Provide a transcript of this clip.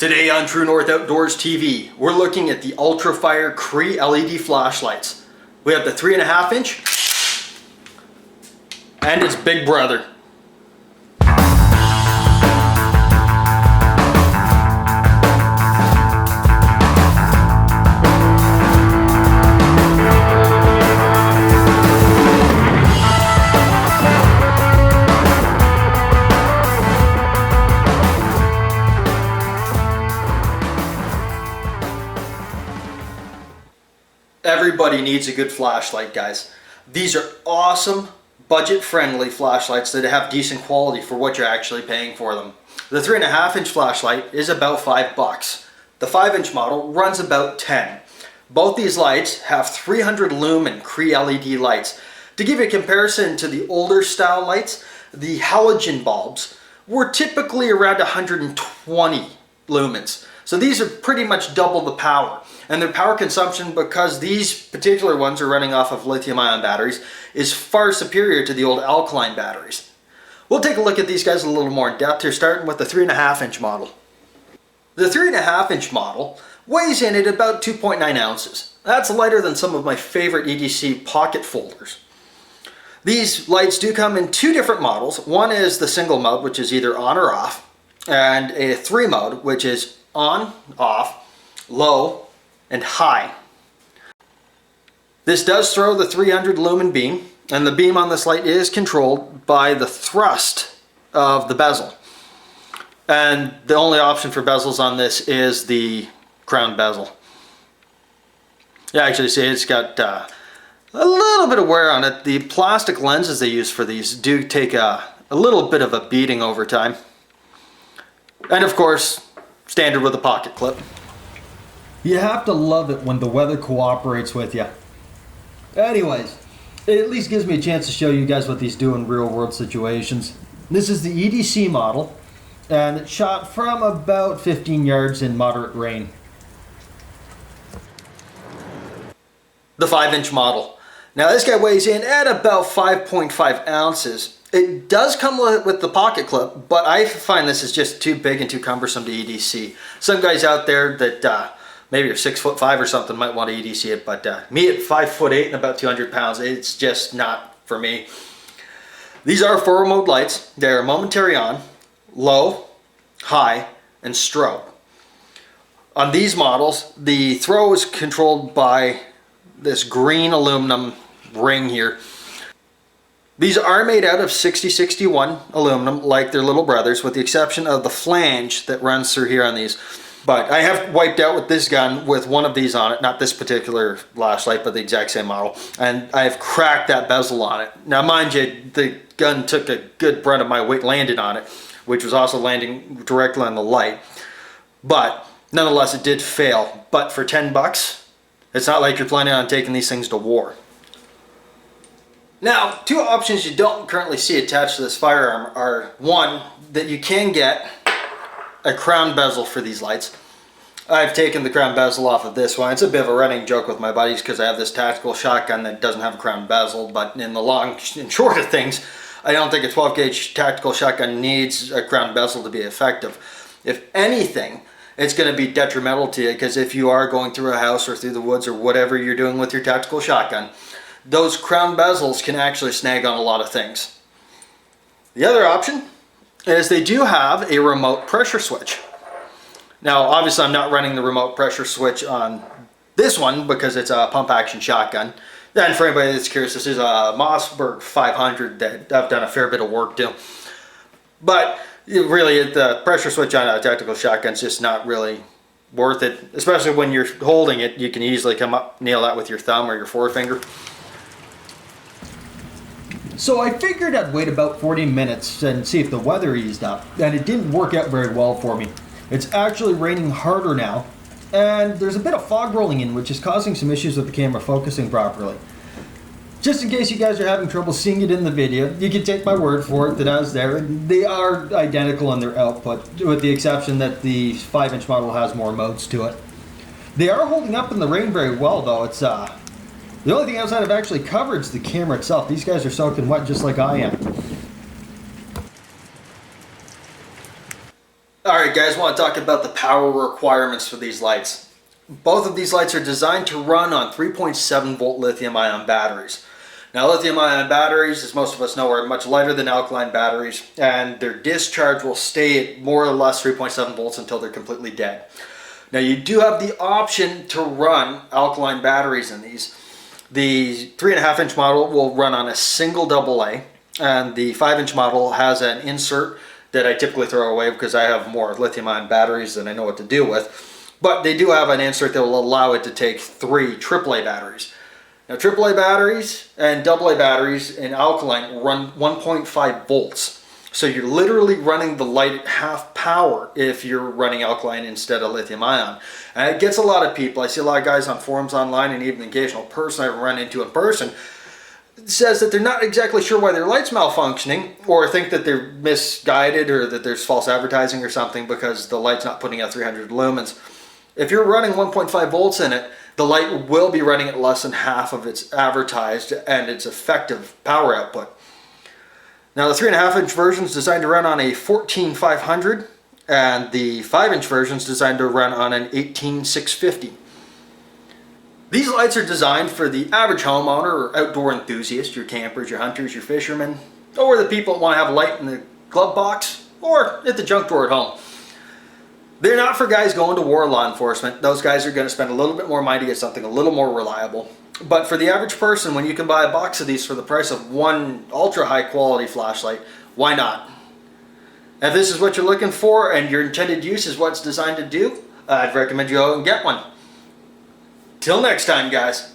Today on True North Outdoors TV, we're looking at the UltraFire Cree LED flashlights. We have the 3.5 inch and its big brother. Everybody needs a good flashlight, guys. These are awesome, budget-friendly flashlights that have decent quality for what you're actually paying for them. The 3.5 inch flashlight is about $5. The 5 inch model runs about 10. Both these lights have 300 lumen Cree LED lights. To give you a comparison to the older style lights, the halogen bulbs were typically around 120 lumens. So these are pretty much double the power. And their power consumption, because these particular ones are running off of lithium-ion batteries, is far superior to the old alkaline batteries. We'll take a look at these guys a little more in depth here, starting with the 3.5 inch model. The 3.5 inch model weighs in at about 2.9 ounces. That's lighter than some of my favorite EDC pocket folders. These lights do come in two different models. One is the single mode, which is either on or off, and a 3 mode, which is on, off, low, and high. This does throw the 300 lumen beam, and the beam on this light is controlled by the thrust of the bezel. And the only option for bezels on this is the Crown Bezel. You actually see it's got a little bit of wear on it. The plastic lenses they use for these do take a little bit of a beating over time. And of course, standard with a pocket clip. You have to love it when the weather cooperates with you. Anyways, it at least gives me a chance to show you guys what these do in real world situations. This is the EDC model, and it's shot from about 15 yards in moderate rain. The 5 inch model. Now this guy weighs in at about 5.5 ounces. It does come with the pocket clip, but I find this is just too big and too cumbersome to EDC. Some guys out there that maybe you're 6'5" or something might want to EDC it, but me at 5'8" and about 200 pounds, it's just not for me. These are 4 mode lights. They're momentary on, low, high, and strobe. On these models, the throw is controlled by this green aluminum ring here. These are made out of 6061 aluminum like their little brothers, with the exception of the flange that runs through here on these. But I have wiped out with this gun with one of these on it, not this particular flashlight, but the exact same model, and I've cracked that bezel on it. Now mind you, the gun took a good brunt of my weight landed on it, which was also landing directly on the light. But nonetheless, it did fail. But for 10 bucks, it's not like you're planning on taking these things to war. Now, two options you don't currently see attached to this firearm are, one, that you can get a crown bezel for these lights. I've taken the crown bezel off of this one. It's a bit of a running joke with my buddies because I have this tactical shotgun that doesn't have a crown bezel, but in the long and short of things, I don't think a 12 gauge tactical shotgun needs a crown bezel to be effective. If anything, it's going to be detrimental to you, because if you are going through a house or through the woods or whatever you're doing with your tactical shotgun, those crown bezels can actually snag on a lot of things. The other option is they do have a remote pressure switch. Now obviously I'm not running the remote pressure switch on this one because it's a pump action shotgun. And for anybody that's curious, this is a Mossberg 500 that I've done a fair bit of work to. But really the pressure switch on a tactical shotgun is just not really worth it, especially when you're holding it. You can easily come up, nail that with your thumb or your forefinger. So I figured I'd wait about 40 minutes and see if the weather eased up, and it didn't work out very well for me. It's actually raining harder now, and there's a bit of fog rolling in, which is causing some issues with the camera focusing properly. Just in case you guys are having trouble seeing it in the video, you can take my word for it that I was there. They are identical in their output, with the exception that the 5 inch model has more modes to it. They are holding up in the rain very well though. It's the only thing outside of actually covered is the camera itself. These guys are soaking wet just like I am. Alright guys, I want to talk about the power requirements for these lights. Both of these lights are designed to run on 3.7 volt lithium ion batteries. Now lithium ion batteries, as most of us know, are much lighter than alkaline batteries, and their discharge will stay at more or less 3.7 volts until they're completely dead. Now you do have the option to run alkaline batteries in these. The 3.5 inch model will run on a single AA, and the 5 inch model has an insert that I typically throw away because I have more lithium ion batteries than I know what to do with. But they do have an insert that will allow it to take 3 AAA batteries. Now AAA batteries and AA batteries in alkaline run 1.5 volts. So you're literally running the light at half power if you're running alkaline instead of lithium ion. And it gets a lot of people. I see a lot of guys on forums online, and even an occasional person I've run into in person says that they're not exactly sure why their light's malfunctioning, or think that they're misguided, or that there's false advertising or something because the light's not putting out 300 lumens. If you're running 1.5 volts in it, the light will be running at less than half of its advertised and its effective power output. Now the 3.5 inch version is designed to run on a 14500, and the 5 inch version is designed to run on an 18650. These lights are designed for the average homeowner or outdoor enthusiast, your campers, your hunters, your fishermen, or the people that want to have a light in the glove box or at the junk drawer at home. They're not for guys going to war or law enforcement. Those guys are going to spend a little bit more money to get something a little more reliable. But for the average person, when you can buy a box of these for the price of one ultra high quality flashlight, why not? If this is what you're looking for and your intended use is what it's designed to do, I'd recommend you go and get one. Till next time, guys.